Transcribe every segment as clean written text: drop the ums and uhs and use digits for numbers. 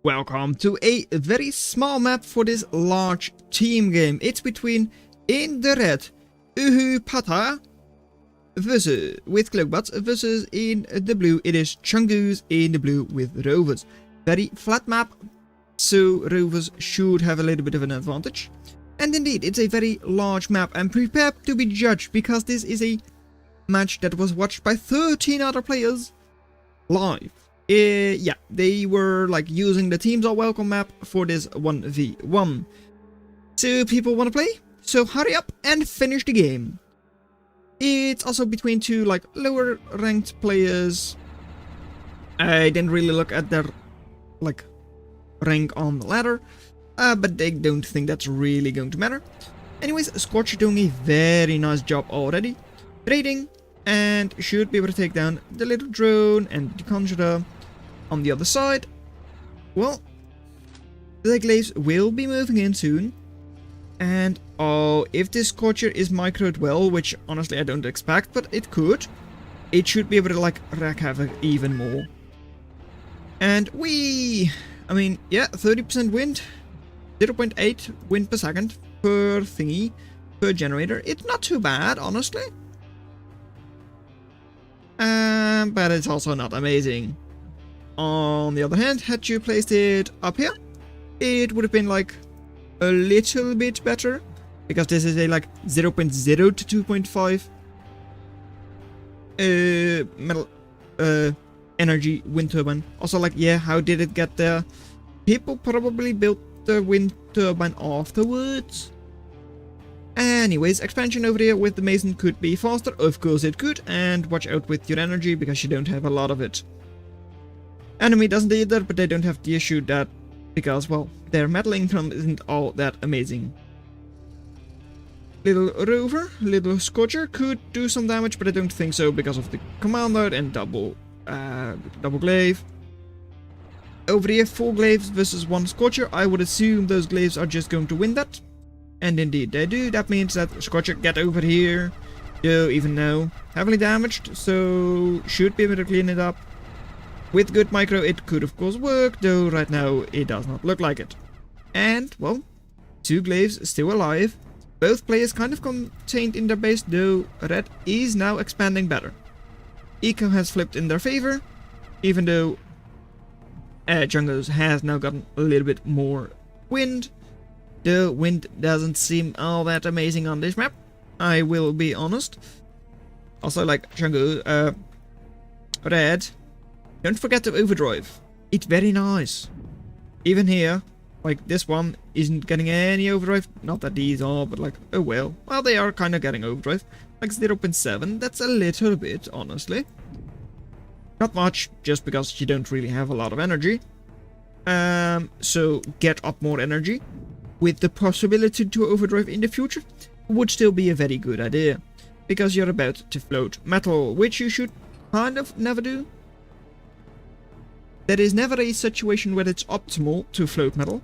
Welcome to a very small map for this large team game. It's between, in the red, Pata versus with cloakbots versus in the blue it is Chungus in the blue with rovers. Very flat map, so rovers should have a little bit of an advantage. And indeed, it's a very large map and prepare to be judged because this is a match that was watched by 13 other players live. Yeah, they were like using the teams are welcome map for this 1v1. So people want to play, so hurry up and finish the game. It's also between two like lower ranked players. I didn't really look at their like rank on the ladder, but they don't think that's really going to matter. Anyways, Scorcher doing a very nice job already, trading, and should be able to take down the little drone and the conjurer on the other side. Well, the glaives will be moving in soon. And oh, if this Scorcher is microed well, which honestly I don't expect, but it could, it should be able to like wreak havoc even more. And I mean, yeah, 30% wind, 0.8 wind per second per thingy, per generator. It's not too bad, honestly. But it's also not amazing. On the other hand, had you placed it up here, it would have been like a little bit better, because this is a like 0.0 to 2.5 metal energy wind turbine. Also, like, yeah, how did it get there? People probably built the wind turbine afterwards. Anyways, expansion over here with the Mason could be faster. Of course it could, and watch out with your energy because you don't have a lot of it. Enemy doesn't either, but they don't have the issue that because, well, their metal income isn't all that amazing. Little rover, little Scorcher could do some damage, but I don't think so because of the commander and double glaive. Over here, 4 glaives versus 1 Scorcher. I would assume those glaives are just going to win that. And indeed they do. That means that Scorcher get over here. Though even now heavily damaged, so should be able to clean it up. With good micro it could of course work, though right now it does not look like it. And well, 2 glaives still alive. Both players kind of contained in their base, though red is now expanding better. Eco has flipped in their favor, even though Jungles has now gotten a little bit more wind. The wind doesn't seem all that amazing on this map, I will be honest. Also, like Jungle, red, don't forget to overdrive. It's very nice. Even here, like this one isn't getting any overdrive. Not that these are, but like, oh well. Well, they are kind of getting overdrive. Like 0.7, that's a little bit, honestly. Not much, just because you don't really have a lot of energy. So get up more energy. With the possibility to overdrive in the future, would still be a very good idea. Because you're about to float metal, which you should kind of never do. There is never a situation where it's optimal to float metal,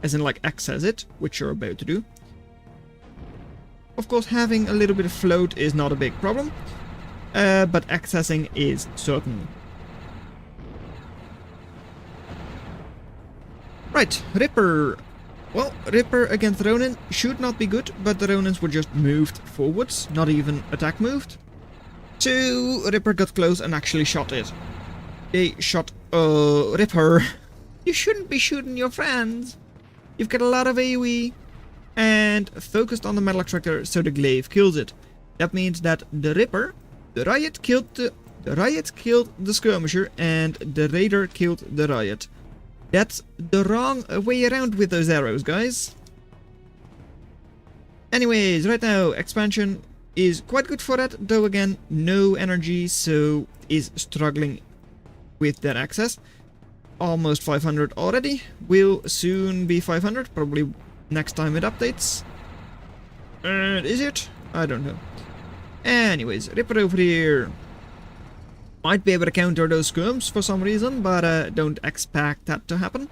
as in like access it, which you're about to do. Of course, having a little bit of float is not a big problem, but accessing is certain. Right, Ripper. Well, Ripper against Ronin should not be good, but the Ronins were just moved forwards, not even attack moved. So Ripper got close and actually shot it. They shot Ripper. You shouldn't be shooting your friends. You've got a lot of AoE and focused on the metal extractor, so the glaive kills it. That means that the Ripper, the riot killed the skirmisher, and the raider killed the riot. That's the wrong way around with those arrows, guys. Anyways, right now, expansion is quite good for that, though again, no energy, so is struggling with that access. Almost 500 already. Will soon be 500, probably next time it updates. Is it? I don't know. Anyways, Ripper over here. Might be able to counter those skirms for some reason, but don't expect that to happen.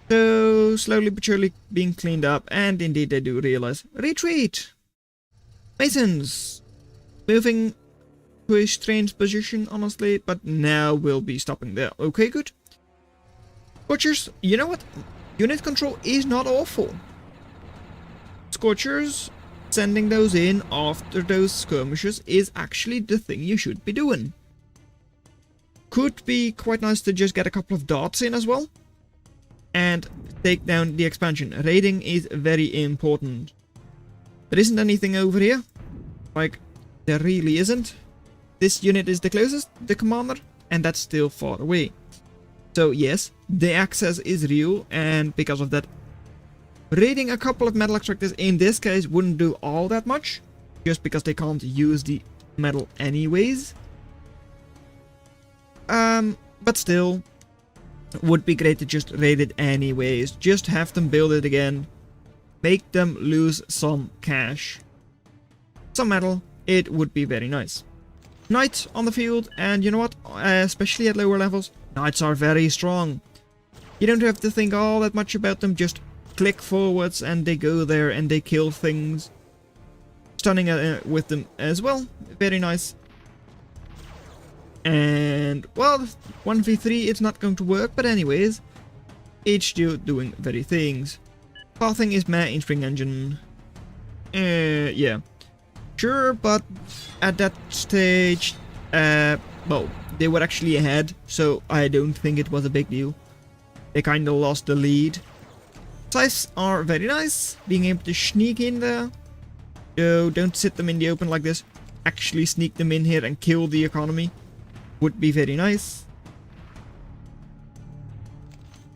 So, slowly but surely being cleaned up, and indeed they do realize. Retreat! Masons! Moving to a strange position, honestly, but now we'll be stopping there. Okay, good. Scorchers, you know what? Unit control is not awful. Scorchers, sending those in after those skirmishes is actually the thing you should be doing. Could be quite nice to just get a couple of darts in as well. And take down the expansion. Raiding is very important. There isn't anything over here. Like, there really isn't. This unit is the closest, the commander, and that's still far away. So yes, the access is real, and because of that, raiding a couple of metal extractors in this case wouldn't do all that much, just because they can't use the metal anyways. But still, would be great to just raid it anyways. Just have them build it again. Make them lose some cash. Some metal, it would be very nice. Knights on the field, and you know what? Especially at lower levels, knights are very strong. You don't have to think all that much about them, just click forwards and they go there and they kill things. Stunning with them as well, very nice. And, well, 1v3 it's not going to work, but anyways, HQ doing very things. Pathing is meh in Spring Engine. Yeah. Sure, but at that stage, well, they were actually ahead, so I don't think it was a big deal. They kinda lost the lead. Scythes are very nice, being able to sneak in there. So don't sit them in the open like this. Actually sneak them in here and kill the economy. Would be very nice.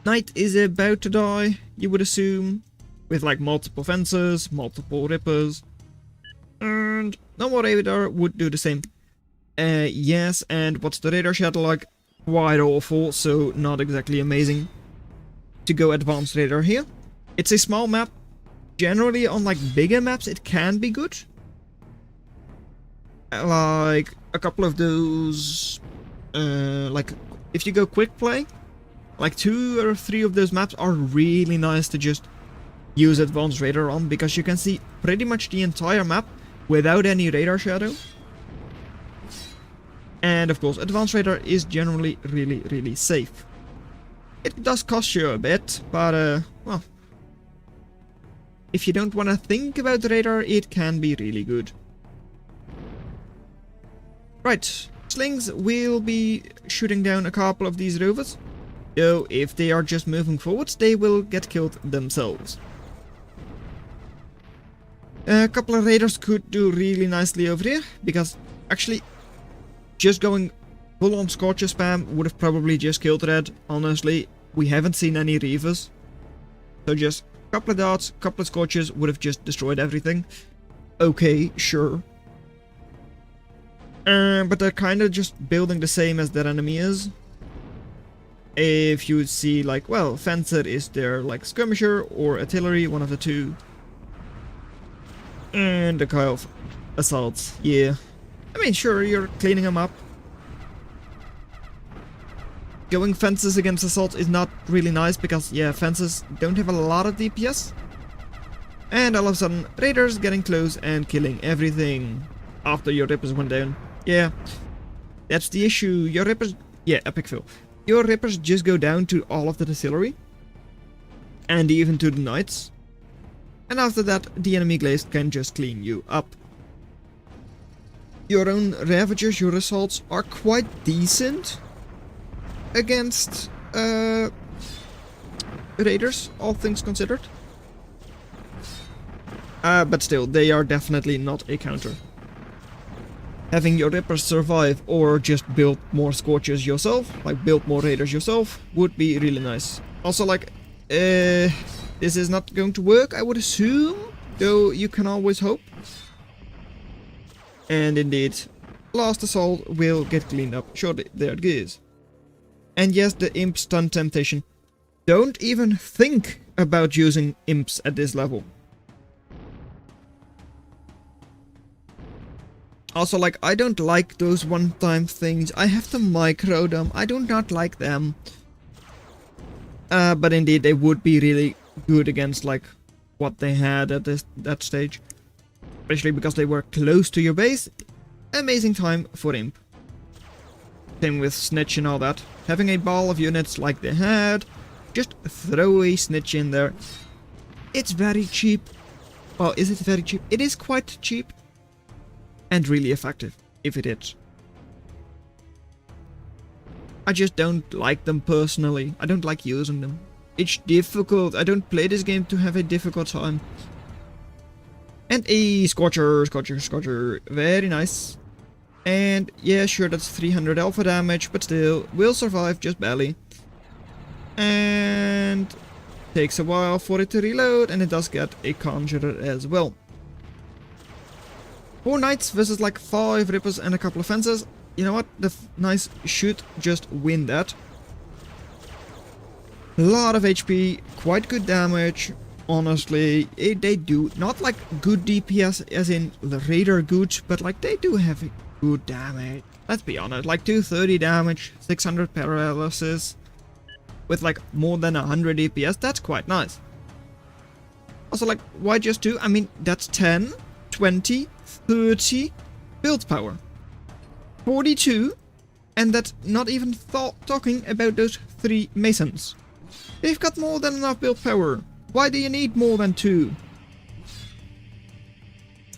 Knight is about to die, you would assume. With like multiple fences, multiple rippers. And no more radar would do the same. Yes, and what's the radar shadow like? Quite awful, so not exactly amazing. To go advanced radar here. It's a small map. Generally on like bigger maps it can be good. Like a couple of those, like if you go quick play, like 2 or 3 of those maps are really nice to just use advanced radar on, because you can see pretty much the entire map without any radar shadow. And of course advanced radar is generally really safe. It does cost you a bit, but well, if you don't want to think about the radar, it can be really good. Right, slings will be shooting down a couple of these rovers, though if they are just moving forwards, they will get killed themselves. A couple of raiders could do really nicely over here, because actually just going full on Scorcher spam would have probably just killed red. Honestly, we haven't seen any reavers, so just a couple of darts, a couple of Scorchers would have just destroyed everything. Okay, sure. But they're kind of just building the same as their enemy is. If you see, like, well, Fencer is their, like, skirmisher or artillery, one of the two. And the kind of assaults, yeah. I mean, sure, you're cleaning them up. Going fences against assaults is not really nice, because, yeah, fences don't have a lot of DPS. And all of a sudden, raiders getting close and killing everything after your rippers went down. Yeah, that's the issue. Your rippers... Yeah, epic fill. Your rippers just go down to all of the artillery. And even to the knights. And after that, the enemy glazed can just clean you up. Your own ravagers, your assaults, are quite decent against raiders, all things considered. But still, they are definitely not a counter. Having your rippers survive or just build more Scorchers yourself, like build more raiders yourself, would be really nice. Also, like, this is not going to work, I would assume, though you can always hope. And indeed, last assault will get cleaned up. Sure, there it is. And yes, the imp stun temptation. Don't even think about using imps at this level. Also, like, I don't like those one-time things. I have to micro them. I do not like them. But indeed, they would be really good against, like, what they had at that stage. Especially because they were close to your base. Amazing time for imp. Same with snitch and all that. Having a ball of units like they had Just throw a snitch in there. It's very cheap. Well, is it very cheap? It is quite cheap. And really effective, if it is. I just don't like them personally. I don't like using them. It's difficult. I don't play this game to have a difficult time. And a Scorcher. Very nice. And yeah, sure, that's 300 alpha damage, but still, will survive just barely. And takes a while for it to reload, and it does get a Conjurer as well. 4 Knights versus like 5 Rippers and a couple of Fences. You know what? The Knights should just win that. A lot of HP, quite good damage. Honestly, they do not like good DPS as in the Raider good, but like they do have good damage. Let's be honest, like 230 damage, 600 paralysis, with like more than 100 DPS, that's quite nice. Also, like, why just 2? I mean, that's 10, 20, 30 build power. 42, and that's not even talking about those 3 Masons. They've got more than enough build power. Why do you need more than 2?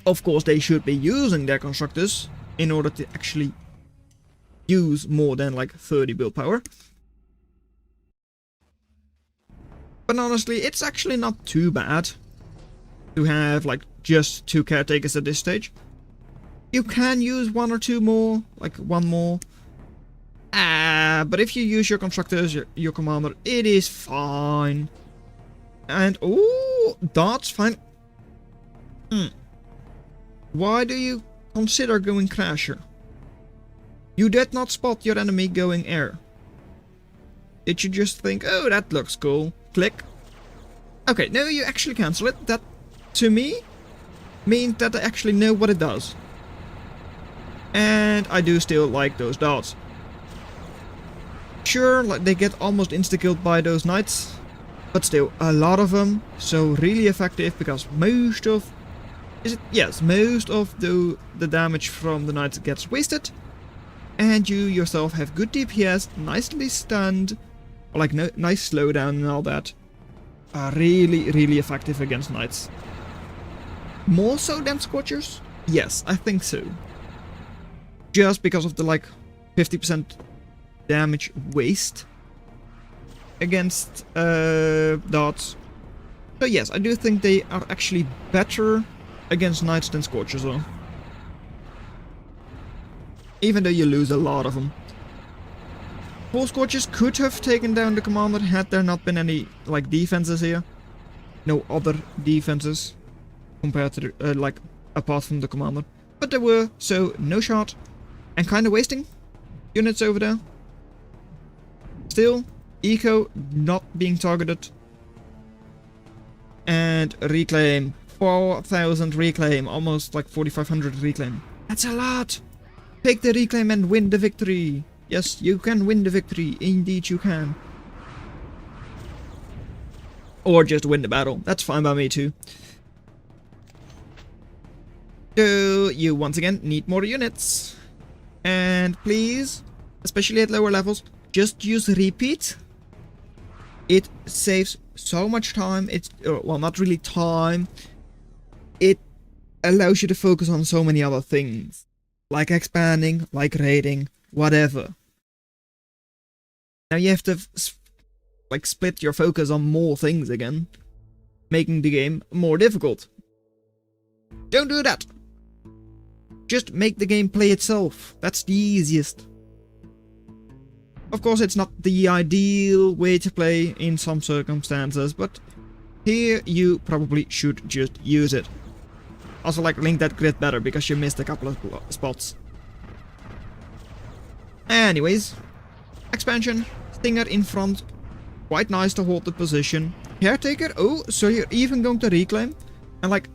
Of course, they should be using their constructors in order to actually use more than like 30 build power. But honestly, it's actually not too bad to have like just 2 caretakers at this stage. You can use 1 or 2 more, like 1 more. But if you use your constructors, your commander, it is fine. And, oh, that's fine. Why do you consider going Crasher? You did not spot your enemy going air. Did you just think, oh, that looks cool? Click. Okay, no, you actually cancel it. That, to me, means that I actually know what it does. And I do still like those dots. Sure, like they get almost insta-killed by those Knights. But still, a lot of them, so really effective, because most of... most of the damage from the Knights gets wasted. And you yourself have good DPS, nicely stunned, like nice slowdown and all that. Really, really effective against Knights. More so than Scorchers? Yes, I think so. Just because of the like 50% damage waste against dots. So yes, I do think they are actually better against Knights than Scorchers are. Even though you lose a lot of them. 4 Scorchers could have taken down the commander had there not been any like defenses here. No other defenses compared to the, like apart from the commander. But there were, so no shot. And kind of wasting units over there. Still, eco not being targeted. And reclaim. 4,000 reclaim. Almost like 4,500 reclaim. That's a lot! Take the reclaim and win the victory. Yes, you can win the victory. Indeed you can. Or just win the battle. That's fine by me too. So, you once again need more units. And please, especially at lower levels, just use repeat. It saves so much time. It's, well, not really time. It allows you to focus on so many other things. Like expanding, like raiding, whatever. Now you have to like split your focus on more things again, making the game more difficult. Don't do that. Just make the game play itself. That's the easiest. Of course, it's not the ideal way to play in some circumstances, but here you probably should just use it. Also, like, link that grid better because you missed a couple of spots. Anyways, expansion, Stinger in front, quite nice to hold the position. Caretaker, oh, so you're even going to reclaim, and like,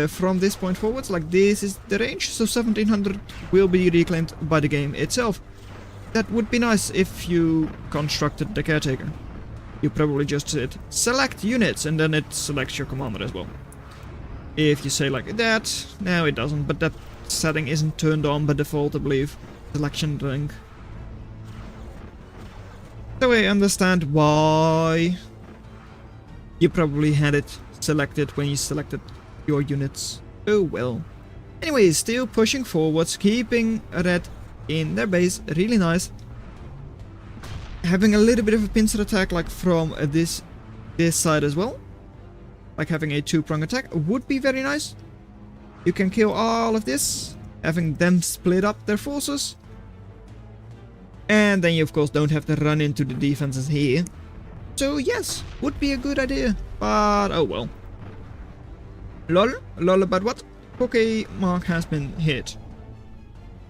from this point forwards, like this is the range, so 1700 will be reclaimed by the game itself. That would be nice if you constructed the Caretaker. You probably just said select units and then it selects your commander as well. If you say like that, no it doesn't, but that setting isn't turned on by default, I believe. Selection rank. So I understand why you probably had it selected when you selected your units. Oh well. Anyways, still pushing forwards, keeping red in their base. Really nice. Having a little bit of a pincer attack like from this side as well. Like having a two-prong attack would be very nice. You can kill all of this, having them split up their forces. And then you of course don't have to run into the defenses here. So yes, would be a good idea. But oh well. Lol about what? Okay, mark has been hit.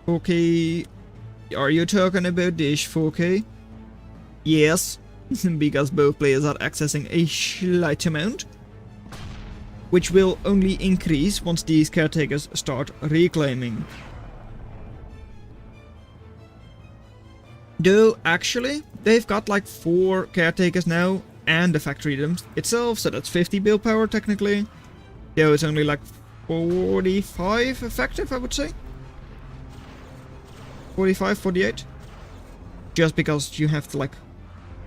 Okay, are you talking about this 4K? Yes, because both players are accessing a slight amount, which will only increase once these caretakers start reclaiming. Though, actually, they've got like 4 caretakers now, and the factory itself, so that's 50 build power technically. Though it's only like 45 effective, I would say. 45, 48. Just because you have to like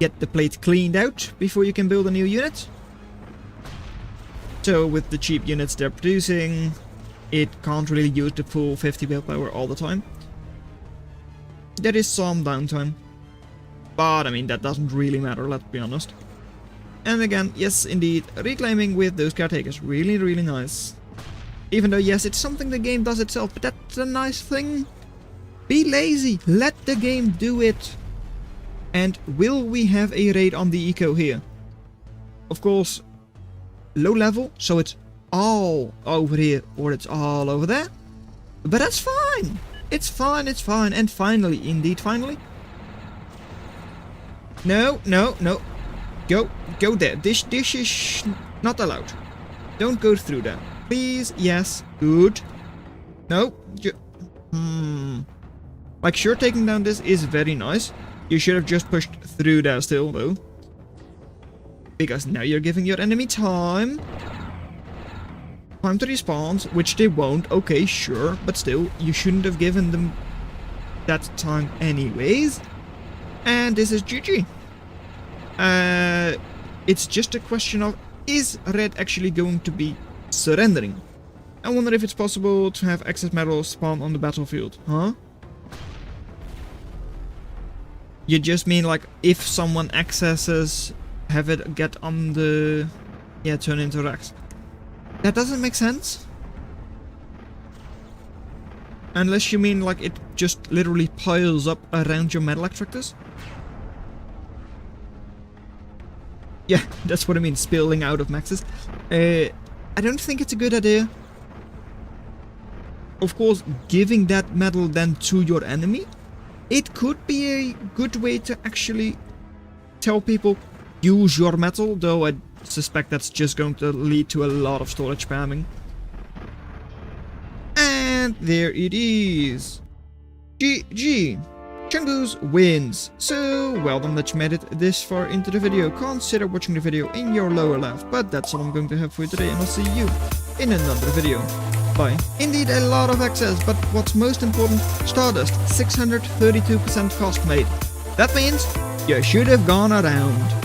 get the plate cleaned out before you can build a new unit. So with the cheap units they're producing, it can't really use the full 50 build power all the time. There is some downtime. But I mean, that doesn't really matter, let's be honest. And again, yes indeed, reclaiming with those caretakers, really, really nice. Even though yes, it's something the game does itself, but that's a nice thing. Be lazy, let the game do it. And will we have a raid on the eco here? Of course, low level, so it's all over here or it's all over there. But that's fine. It's fine, it's fine. And finally, indeed finally. No, no, no. Go there. This is not allowed. Don't go through there. Please, yes, good. No, like sure, taking down this is very nice. You should have just pushed through there still though. Because now you're giving your enemy time to respawn, which they won't, okay, sure, but still, you shouldn't have given them that time anyways. And this is GG. It's just a question of, is red actually going to be surrendering? I wonder if it's possible to have excess metal spawn on the battlefield, huh? You just mean like, if someone accesses, have it get on the... yeah, turn into Rex. That doesn't make sense. Unless you mean like it just literally piles up around your metal extractors. Yeah, that's what I mean, spilling out of maxes. I don't think it's a good idea. Of course, giving that metal then to your enemy, it could be a good way to actually tell people, use your metal, though I suspect that's just going to lead to a lot of storage spamming. And there it is. GG. Chungus wins. So, well done that you made it this far into the video. Consider watching the video in your lower left. But that's all I'm going to have for you today, and I'll see you in another video. Bye. Indeed, a lot of access, but what's most important, Stardust, 632% cost made. That means you should have gone around.